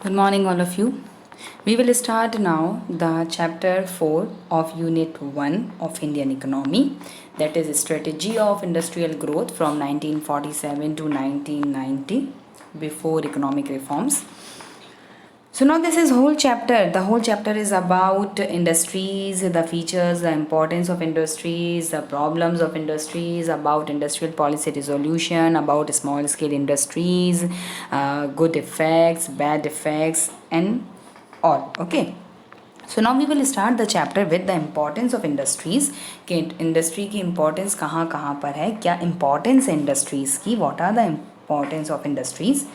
Good morning, all of you. We will start now the chapter 4 of Unit 1 of Indian Economy, that is Strategy of Industrial Growth from 1947 to 1990 before economic reforms. So now this is whole chapter. The whole chapter is about industries, the features, the importance of industries, the problems of industries, about industrial policy resolution, about small scale industries, good effects, bad effects, and all. Okay. So now we will start the chapter with the importance of industries. कि industry की importance कहाँ कहाँ पर है, क्या importance है industries की, what are the importance of industries.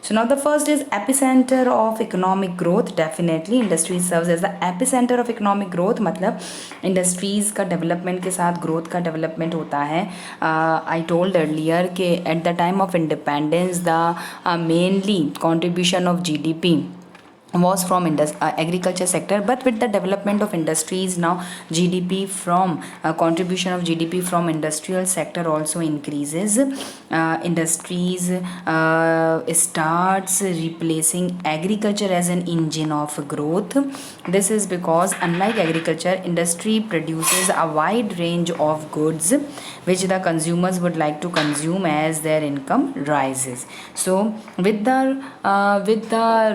So now the first is epicenter of economic growth. Definitely industries serves as the epicenter of economic growth. मतलब industries का development के साथ growth का development होता है. I told earlier कि at the time of independence the mainly contribution of GDP was from agriculture sector, but with the development of industries now GDP from contribution of GDP from industrial sector also increases. Industries starts replacing agriculture as an engine of growth. This is because unlike agriculture, industry produces a wide range of goods which the consumers would like to consume as their income rises. So with the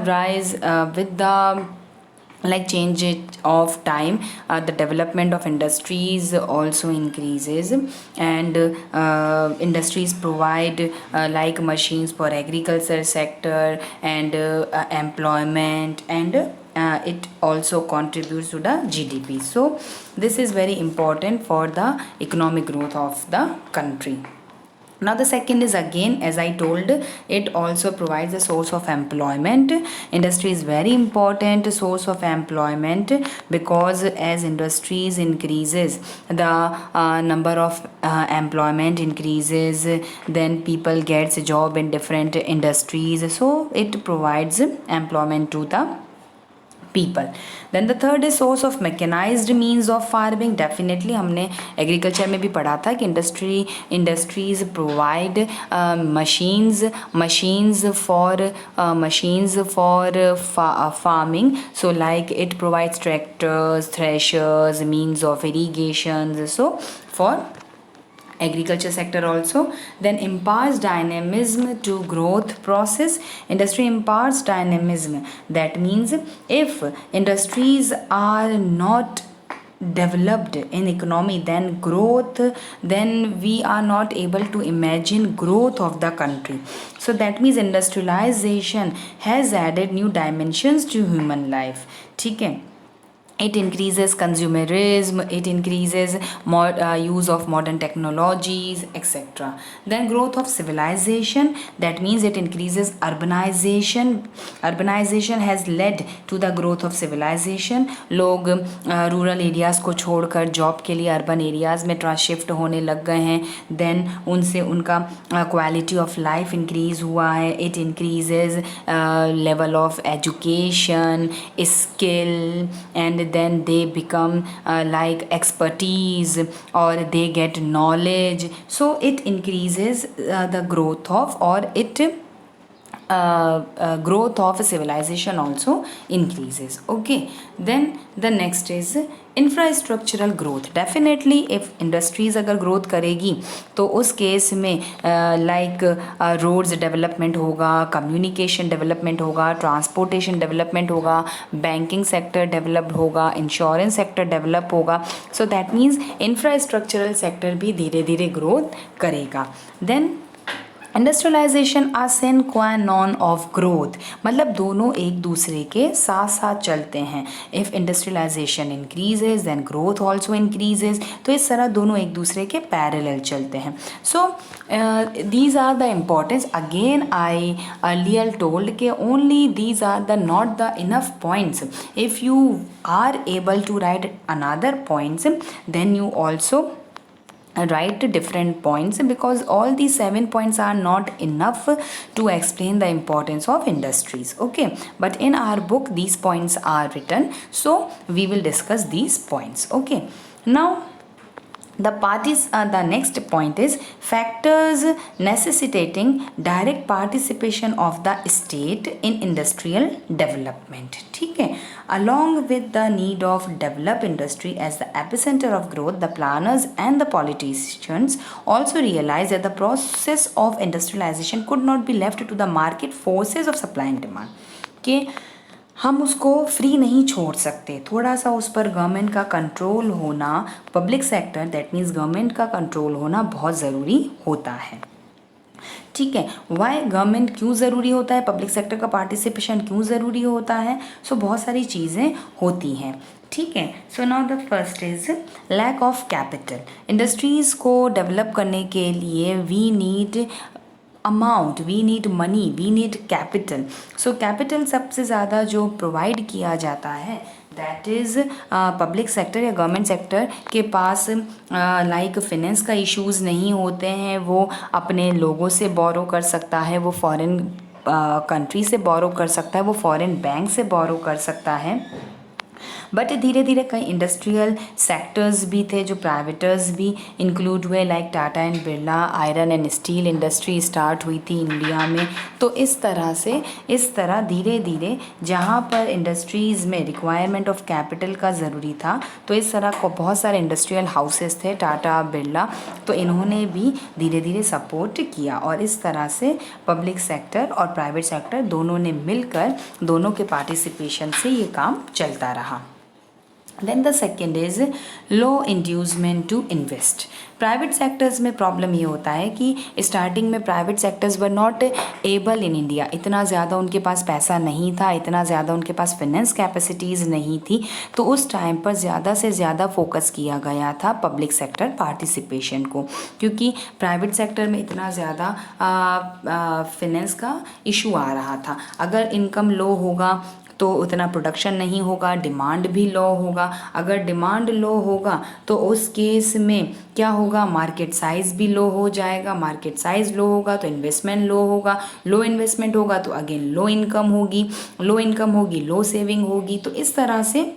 rise with the change of time, the development of industries also increases, and industries provide machines for agriculture sector and employment, and it also contributes to the GDP. So this is very important for the economic growth of the country. Now the second is, again as I told, it also provides a source of employment. Industry is very important source of employment, because as industries increases, the number of employment increases, then people gets a job in different industries, so it provides employment to the people. Then the third is source of mechanized means of farming. Definitely हमने agriculture में भी पढ़ा था कि industries provide machines for farming. So like it provides tractors, threshers, means of irrigation, so for agriculture sector also. Then imparts dynamism to growth process. Industry imparts dynamism. That means if industries are not developed in economy, then we are not able to imagine growth of the country. So that means industrialization has added new dimensions to human life. ठीक है. It increases consumerism, it increases use of modern technologies, etc. Then growth of civilization, that means it increases urbanization. Urbanization has led to the growth of civilization. लोग rural areas को छोड़कर job के लिए urban areas में ट्रांसशिफ्ट होने लग गए हैं. देन उनसे उनका क्वालिटी ऑफ लाइफ इंक्रीज़ हुआ है. It increases level of education, skill, and then they become like expertise, or they get knowledge. So it increases the growth of, or it growth of civilization also increases. Okay, then the next is infrastructural growth. Definitely if industries अगर growth करेगी तो उस केस में like roads development होगा, communication development होगा, transportation development होगा, banking sector developed होगा, insurance sector develop होगा. So that means infrastructural sector भी धीरे धीरे growth करेगा. Then इंडस्ट्रियलाइजेशन आ सेन क्वा नॉन ऑफ ग्रोथ, मतलब दोनों एक दूसरे के साथ साथ चलते हैं. If industrialization increases then growth also increases. तो इस तरह दोनों एक दूसरे के पैरेलल चलते हैं. So these are the importance. Again I earlier told के only these are the not the enough points. If you are able to write another points, then you also write different points, because all these 7 points are not enough to explain the importance of industries. Okay, but in our book these points are written, so we will discuss these points. Okay, now The next point is factors necessitating direct participation of the state in industrial development. ठीक है, along with the need of develop industry as the epicenter of growth, the planners and the politicians also realized that the process of industrialization could not be left to the market forces of supply and demand. कि हम उसको free नहीं छोड़ सकते, थोड़ा सा उस पर गवर्नमेंट का कंट्रोल होना, public sector that means government का कंट्रोल होना बहुत ज़रूरी होता है. ठीक है, वाई गवर्नमेंट क्यों ज़रूरी होता है, पब्लिक सेक्टर का पार्टिसिपेशन क्यों ज़रूरी होता है. सो बहुत सारी चीज़ें होती हैं. ठीक है, so now the first is lack of capital. Industries को डेवलप करने के लिए we need amount, we need money, we need capital. So capital सबसे ज़्यादा जो प्रोवाइड किया जाता है दैट इज़ पब्लिक सेक्टर या गवर्नमेंट सेक्टर के पास लाइक फिनेंस का इश्यूज़ नहीं होते हैं. वो अपने लोगों से बोरो कर सकता है, वो फॉरेन कंट्री से बोरो कर सकता है, वो फॉरेन बैंक से बोरो कर सकता है. बट धीरे धीरे कई इंडस्ट्रियल सेक्टर्स भी थे जो प्राइवेटर्स भी इंक्लूड हुए, like Tata and Birla. Iron and steel industry start हुई थी इंडिया में. तो इस तरह धीरे धीरे जहाँ पर इंडस्ट्रीज़ में रिक्वायरमेंट ऑफ कैपिटल का ज़रूरी था, तो इस तरह को बहुत सारे इंडस्ट्रियल हाउसेस थे टाटा बिरला, तो इन्होंने भी धीरे धीरे सपोर्ट किया. और इस तरह से पब्लिक सेक्टर और प्राइवेट सेक्टर दोनों ने मिलकर, दोनों के पार्टिसिपेशन से ये काम चलता रहा. Then the second is low inducement to invest. Private sectors में प्रॉब्लम ये होता है कि स्टार्टिंग में private sectors were not able in India. इतना ज़्यादा उनके पास पैसा नहीं था, इतना ज़्यादा उनके पास फाइनेंस कैपेसिटीज़ नहीं थी. तो उस टाइम पर ज़्यादा से ज़्यादा फोकस किया गया था पब्लिक सेक्टर पार्टिसिपेशन को, क्योंकि प्राइवेट सेक्टर में इतना ज़्यादा फाइनेंस का इशू आ रहा था. अगर इनकम लो होगा तो उतना प्रोडक्शन नहीं होगा, डिमांड भी लो होगा. अगर डिमांड लो होगा तो उस केस में क्या होगा, मार्केट साइज़ भी लो हो जाएगा. मार्केट साइज़ लो होगा तो इन्वेस्टमेंट लो होगा. लो इन्वेस्टमेंट होगा तो अगेन लो इनकम होगी. लो इनकम होगी, लो सेविंग होगी. तो इस तरह से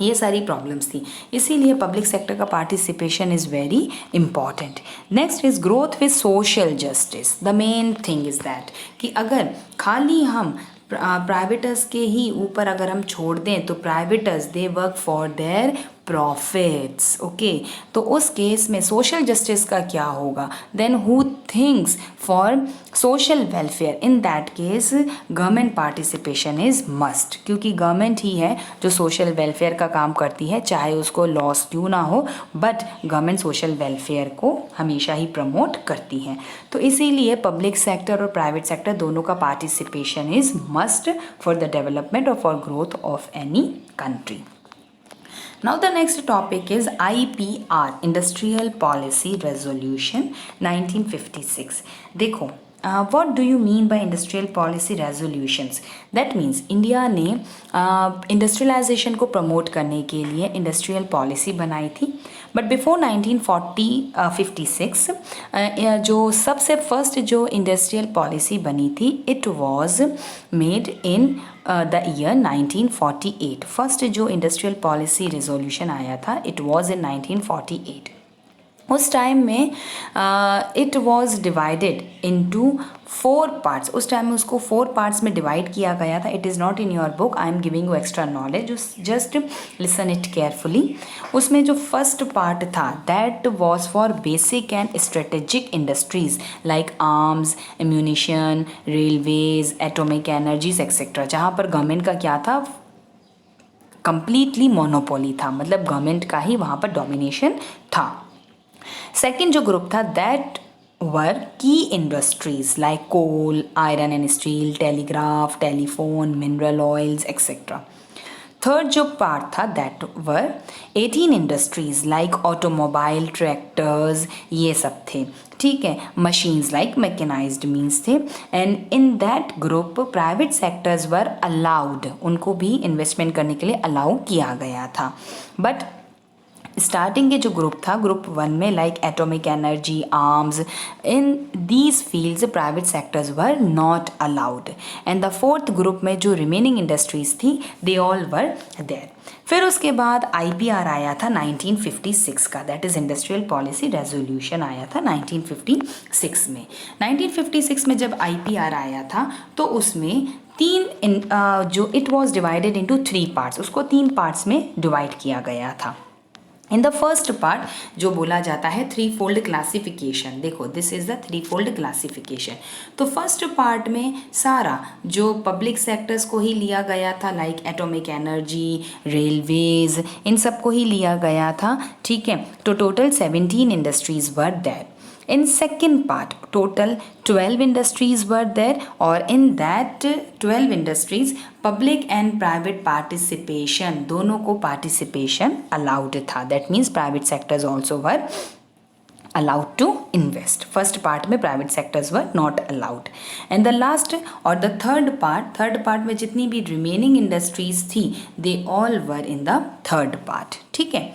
ये सारी प्रॉब्लम्स थी. इसीलिए पब्लिक सेक्टर का participation is very important. Next is growth with social justice. The main thing is that कि अगर खाली हम प्राइवेटर्स के ही ऊपर अगर हम छोड़ दें तो privaters they work for their profits. Okay, तो उस केस में सोशल जस्टिस का क्या होगा, then who thinks for social welfare. In that case government participation is must, क्योंकि गवर्नमेंट ही है जो सोशल वेलफेयर का काम करती है, चाहे उसको लॉस क्यों ना हो, बट गवर्नमेंट सोशल वेलफेयर को हमेशा ही प्रमोट करती है. तो इसीलिए पब्लिक सेक्टर और प्राइवेट सेक्टर दोनों का participation is must for the development और for growth of any country. Now the next topic is IPR, Industrial Policy Resolution 1956. देखो, what do you mean by industrial policy resolutions? That means India ने industrialisation को promote करने के लिए industrial policy बनाई थी. But before 1956 जो सबसे फर्स्ट जो इंडस्ट्रियल पॉलिसी बनी थी, it was made in the year 1948. First जो इंडस्ट्रियल पॉलिसी रेजोल्यूशन आया था, इट वॉज इन 1948. उस टाइम में it was divided into 4 parts. उस टाइम में उसको 4 पार्ट्स में डिवाइड किया गया था. It is not in your book, I am giving you extra knowledge, just listen it carefully. उसमें जो फर्स्ट पार्ट था that was for basic and strategic industries like arms, ammunition, railways, atomic energies etcetera, जहाँ पर government का क्या था, completely monopoly था, मतलब गवर्नमेंट का ही वहाँ पर डोमिनेशन था. सेकेंड जो ग्रुप था दैट वर की industries like coal, iron and steel, telegraph, telephone, mineral oils etcetera. Third जो पार्ट था that were 18 industries like automobile, tractors, ये सब थे. ठीक है, मशीन्स लाइक मैकेनाइज्ड मीन्स थे. And in that group private sectors were allowed, उनको भी इन्वेस्टमेंट करने के लिए अलाउ किया गया था. बट स्टार्टिंग के जो ग्रुप था, ग्रुप 1 में like atomic energy, arms, in these fields private sectors were not allowed. And the fourth group में जो रिमेनिंग इंडस्ट्रीज थी, दे ऑल वर देयर। फिर उसके बाद आईपीआर आया था 1956 का, that is industrial policy resolution आया था 1956 में। 1956 में जब आईपीआर आया था तो उसमें जो it was divided into 3 parts, उसको 3 पार्ट्स में डिवाइड किया गया था। इन द फर्स्ट पार्ट जो बोला जाता है थ्री फोल्ड क्लासिफिकेशन, देखो this is the three fold classification. तो फर्स्ट पार्ट में सारा जो पब्लिक सेक्टर्स को ही लिया गया था, लाइक एटॉमिक एनर्जी, रेलवेज, इन सब को ही लिया गया था, ठीक है। तो total 17 industries were there. In second part, total 12 industries were there, or in that 12 industries, public and private participation, दोनों को participation allowed था. That means private sectors also were allowed to invest. First part में private sectors were not allowed. And the last or the third part में जितनी भी remaining industries थी, they all were in the third part. ठीक है।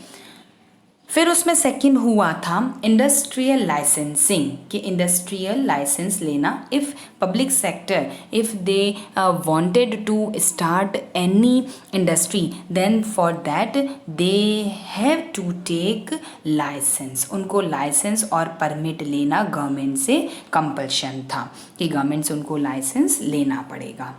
फिर उसमें second हुआ था इंडस्ट्रियल लाइसेंसिंग, कि इंडस्ट्रियल लाइसेंस लेना। If public sector if they wanted to start any industry, then for that they have to take license. उनको लाइसेंस और परमिट लेना गवर्नमेंट से कंपल्शन था, कि गवर्नमेंट से उनको लाइसेंस लेना पड़ेगा।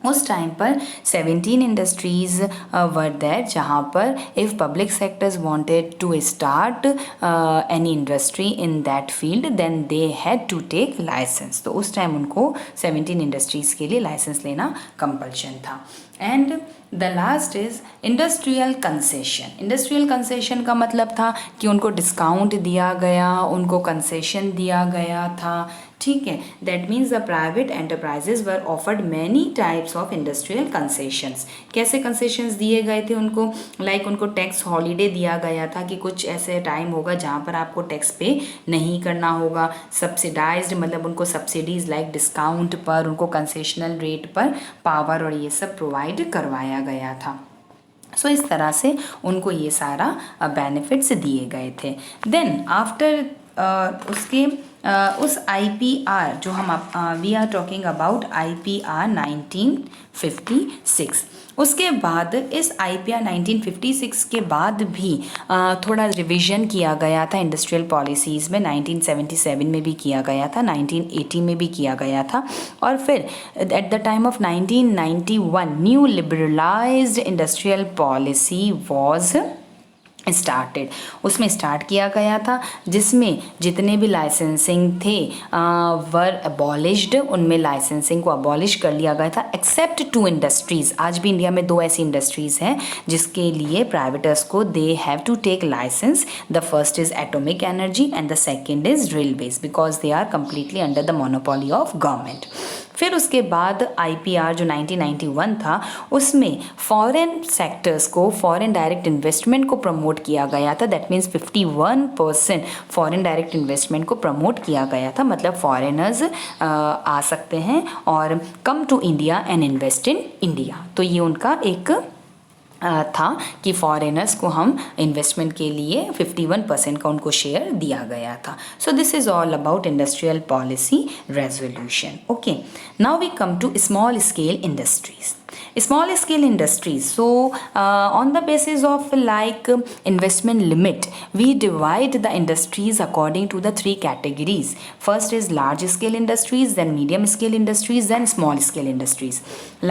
उस टाइम पर 17 इंडस्ट्रीज़ वर देयर, जहाँ पर if public sectors wanted to start any industry in that field, then they had to take license. तो उस टाइम उनको 17 इंडस्ट्रीज़ के लिए लाइसेंस लेना कंपल्शन था। And the last is industrial concession. Industrial concession का मतलब था कि उनको डिस्काउंट दिया गया, उनको कंसेशन दिया गया था, ठीक है। That means the private enterprises were offered many types of industrial concessions. कैसे कंसेशंस दिए गए थे उनको, लाइक उनको टैक्स हॉलीडे दिया गया था, कि कुछ ऐसे टाइम होगा जहाँ पर आपको टैक्स पे नहीं करना होगा। सब्सिडाइज्ड मतलब उनको सब्सिडीज़ लाइक डिस्काउंट पर, उनको कंसेशनल रेट पर पावर और ये सब प्रोवाइड करवाया गया था। सो इस तरह से उनको ये सारा बेनिफिट्स दिए गए थे। देन आफ्टर उसके उस आईपीआर जो हम we are talking about IPR 1956, उसके बाद इस आईपीआर 1956 के बाद भी थोड़ा रिवीजन किया गया था इंडस्ट्रियल पॉलिसीज़ में। 1977 में भी किया गया था, 1980 में भी किया गया था, और फिर at the time of 1991 new liberalised industrial policy was started. उसमें स्टार्ट किया गया था, जिसमें जितने भी लाइसेंसिंग थे वर अबॉलिश्ड, उनमें लाइसेंसिंग को अबॉलिश कर लिया गया था, एक्सेप्ट 2 इंडस्ट्रीज़। आज भी इंडिया में 2 ऐसी इंडस्ट्रीज़ हैं जिसके लिए प्राइवेटर्स को they have to take license. The first is atomic energy and the second is railways, because they are completely under the monopoly of government. फिर उसके बाद आईपीआर जो 1991 था, उसमें फॉरेन सेक्टर्स को, फॉरेन डायरेक्ट इन्वेस्टमेंट को promote किया गया था। That means 51% foreign direct investment को प्रमोट किया गया था, मतलब फॉरेनर्स आ सकते हैं और come to India and invest in India. तो ये उनका एक था कि फॉरेनर्स को हम इन्वेस्टमेंट के लिए 51% का उनको शेयर दिया गया था। So this is all about industrial policy resolution. Okay, now we come to small scale industries. Small scale industries, so on the basis of like investment limit, we divide the industries according to the 3 categories. First is large scale industries, then medium scale industries, then small scale industries.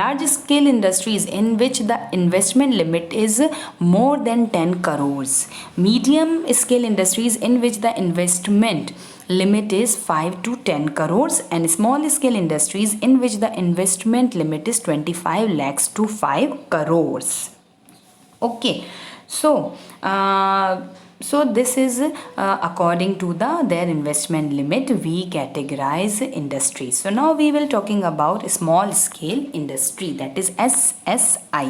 Large scale industries in which the investment limit is more than 10 crores. Medium scale industries in which the investment limit is 5 to 10 crores, and small scale industries in which the investment limit is 25 lakhs to 5 crores. Okay, so this is according to their investment limit we categorize industries. So now we will talking about small scale industry, that is SSI.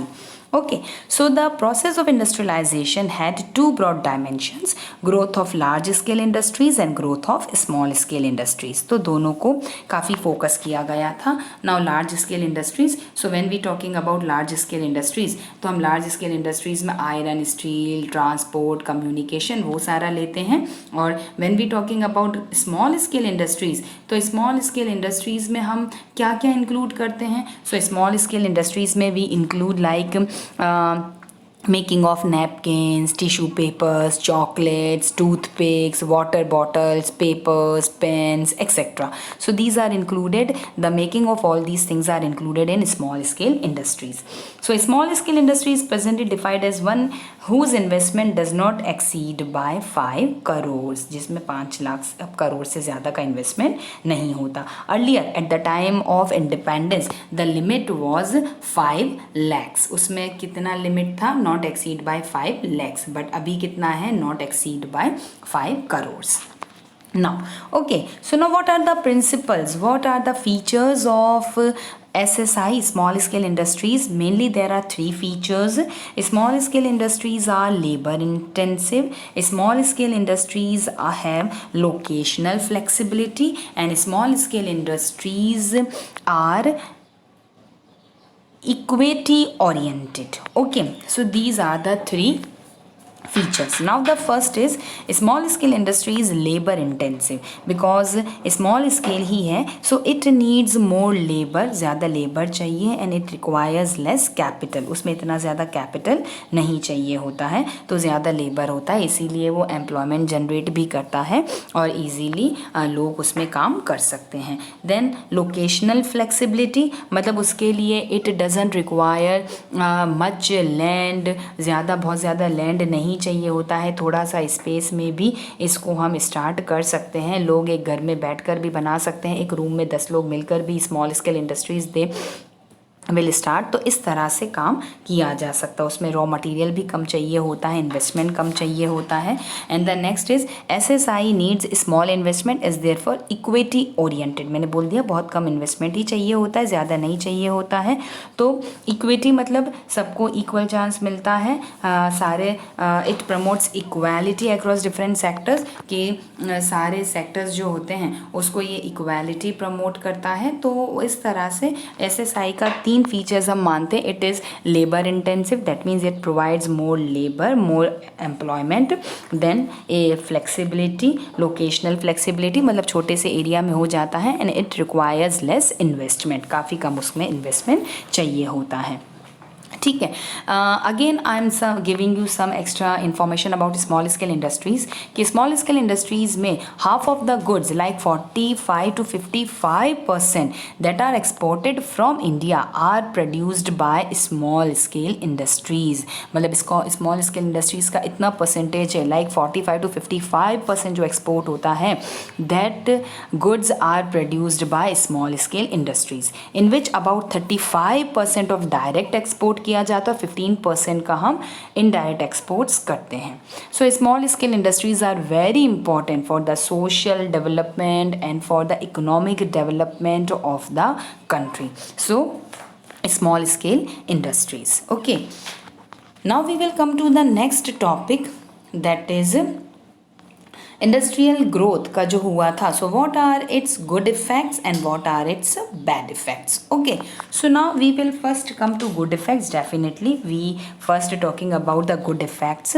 Okay, so the process of industrialization had two broad dimensions, growth of large scale industries and growth of small scale industries. तो दोनों को काफ़ी focus किया गया था. Now large scale industries, so when we talking about large scale industries, तो हम large scale industries में आयरन, स्टील, ट्रांसपोर्ट, कम्युनिकेशन वो सारा लेते हैं. और when we talking about small scale industries, तो small scale industries में हम क्या क्या इंक्लूड करते हैं. So small scale industries में we include like making of napkins, tissue papers, chocolates, toothpicks, water bottles, papers, pens, etc. So these are included, the making of all these things are included in small scale industries. So small scale industry is presently defined as one whose investment does not exceed by 5 crores, जिसमें 5 लाख करोड़ से ज़्यादा का investment नहीं होता. Earlier at the time of independence the limit was 5 lakhs. उसमें कितना limit था, not exceed by 5 lakhs, but अभी कितना है, not exceed by 5 crores. Now, okay, so now what are the principles, what are the features of SSI, small scale industries? Mainly there are 3 features. Small scale industries are labor intensive, small scale industries have locational flexibility, and small scale industries are equity oriented. Okay, so these are the 3 features. Now the first is small scale industry is labor intensive because small scale ही है, so it needs more labor, ज़्यादा labor चाहिए, and it requires less capital. उसमें इतना ज़्यादा capital नहीं चाहिए होता है, तो ज़्यादा labor होता है, इसीलिए वो employment generate भी करता है और easily लोग उसमें काम कर सकते हैं. Then locational flexibility, मतलब उसके लिए it doesn't require much land, बहुत ज़्यादा land नहीं चाहिए होता है, थोड़ा सा स्पेस में भी इसको हम स्टार्ट कर सकते हैं. लोग एक घर में बैठकर भी बना सकते हैं, एक रूम में 10 लोग मिलकर भी small scale industries they will start. तो इस तरह से काम किया जा सकता है. उसमें रॉ मटेरियल भी कम चाहिए होता है, इन्वेस्टमेंट कम चाहिए होता है. And the next is SSI needs small investment is there for equity oriented. मैंने बोल दिया बहुत कम इन्वेस्टमेंट ही चाहिए होता है, ज़्यादा नहीं चाहिए होता है. तो इक्विटी मतलब सबको इक्वल चांस मिलता है. सारे it promotes equality across different sectors, कि सारे सेक्टर्स जो होते हैं उसको ये इक्वालिटी प्रमोट करता है. तो इस तरह से SSI का 3 फीचर्स हम मानते हैं. It is labour intensive, that means it provides more labour, more employment. Then a flexibility, locational flexibility, मतलब छोटे से एरिया में हो जाता है. And it requires less investment, काफ़ी कम उसमें इन्वेस्टमेंट चाहिए होता है. ठीक है. Again I am giving you some extra information about small scale industries, कि स्मॉल स्केल इंडस्ट्रीज़ में half of the goods like 45 to 55% that are exported from India are produced by small scale industries. मतलब इसको small scale industries का इतना percentage है, like 45 to 55% जो export होता है, that goods are produced by small scale industries, in which about 35% of direct export किया जाता है, 15% का हम इनडायरेक्ट एक्सपोर्ट्स करते हैं. So small scale industries are very important for the social development and for the economic development of the country. So small scale industries. Okay, now we will come to the next topic, that is industrial growth का जो हुआ था. So what are its good effects and what are its bad effects. Okay, so now we will first come to good effects. Definitely we first talking about the good effects.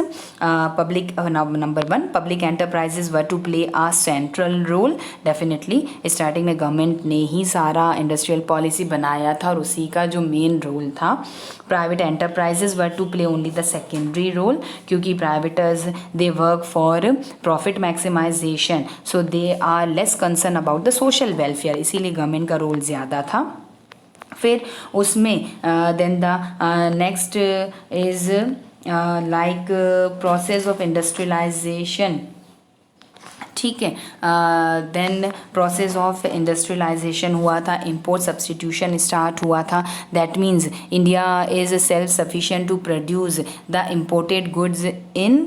Public number 1, public enterprises were to play a central role. Definitely starting में government ने ही सारा industrial policy बनाया था और उसी का जो मेन रोल था. Private enterprises were to play only the secondary role, क्योंकि privaters they work for profit maximisation, so they are less concern about the social welfare, इसीलिए गवर्नमेंट का रोल ज़्यादा था. फिर उसमें then the next is like process of industrialisation. ठीक है. Then process of industrialisation हुआ था, इम्पोर्ट सब्सटीट्यूशन स्टार्ट हुआ था. That means India is self sufficient to produce the imported goods in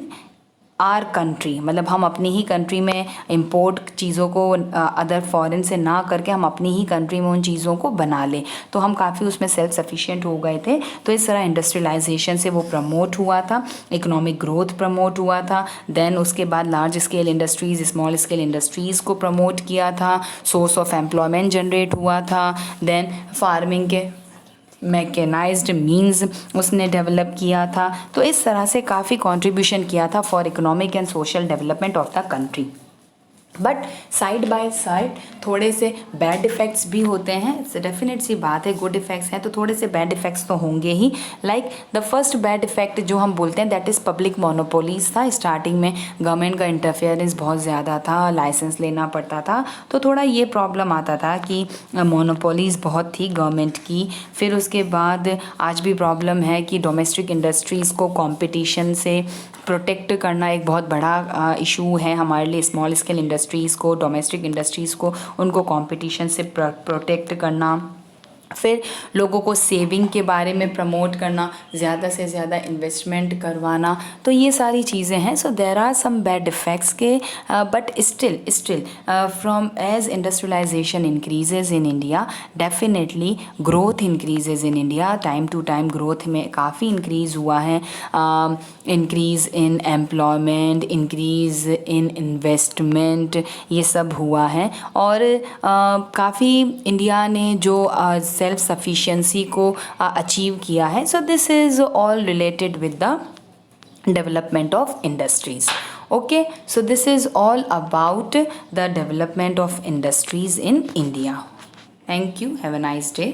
our country, मतलब हम अपनी ही कंट्री में इम्पोर्ट चीज़ों को अदर फॉरेन से ना करके हम अपनी ही कंट्री में उन चीज़ों को बना लें, तो हम काफ़ी उसमें सेल्फ सफिशिएंट हो गए थे। तो इस तरह इंडस्ट्रियलाइजेशन से वो प्रमोट हुआ था, इकोनॉमिक ग्रोथ प्रमोट हुआ था। देन उसके बाद large scale industries, small scale industries को प्रमोट किया था, सोर्स ऑफ एम्प्लॉयमेंट जनरेट हुआ था। देन फार्मिंग के मैकेनाइज्ड मीन्स उसने डेवलप किया था। तो इस तरह से काफ़ी कंट्रीब्यूशन किया था for economic and social development of the country. But side by side थोड़े से बैड इफ़ेक्ट्स भी होते हैं, डेफिनेट सी बात है, गुड इफ़ेक्ट्स हैं तो थोड़े से बैड इफ़ेक्ट्स तो होंगे ही। Like the first bad effect जो हम बोलते हैं दैट इज़ पब्लिक मोनोपोलीज था। स्टार्टिंग में गवर्नमेंट का इंटरफेरेंस बहुत ज़्यादा था, लाइसेंस लेना पड़ता था, तो थोड़ा ये प्रॉब्लम आता था कि मोनोपोलीज बहुत थी गवर्नमेंट की। फिर उसके बाद आज भी प्रॉब्लम है कि डोमेस्टिक इंडस्ट्रीज़ को कॉम्पिटिशन से प्रोटेक्ट करना एक बहुत बड़ा इशू है हमारे लिए। स्मॉल स्केल इंडस्ट्रीज़ को, डोमेस्टिक इंडस्ट्रीज़ को, उनको कंपटीशन से प्रोटेक्ट करना। फिर लोगों को सेविंग के बारे में प्रमोट करना, ज़्यादा से ज़्यादा इन्वेस्टमेंट करवाना, तो ये सारी चीज़ें हैं। So there are some bad effects के, but still from as industrialisation increases in India, definitely growth increases in India. Time to time growth में काफ़ी इंक्रीज़ हुआ है, increase in employment, increase in investment, ये सब हुआ है। और काफ़ी इंडिया ने जो सेल्फ सफिशिएंसी को अचीव किया है। सो this is all related with the development of industries. Okay, so this is all about the development of industries in India. Thank you. Have a nice day.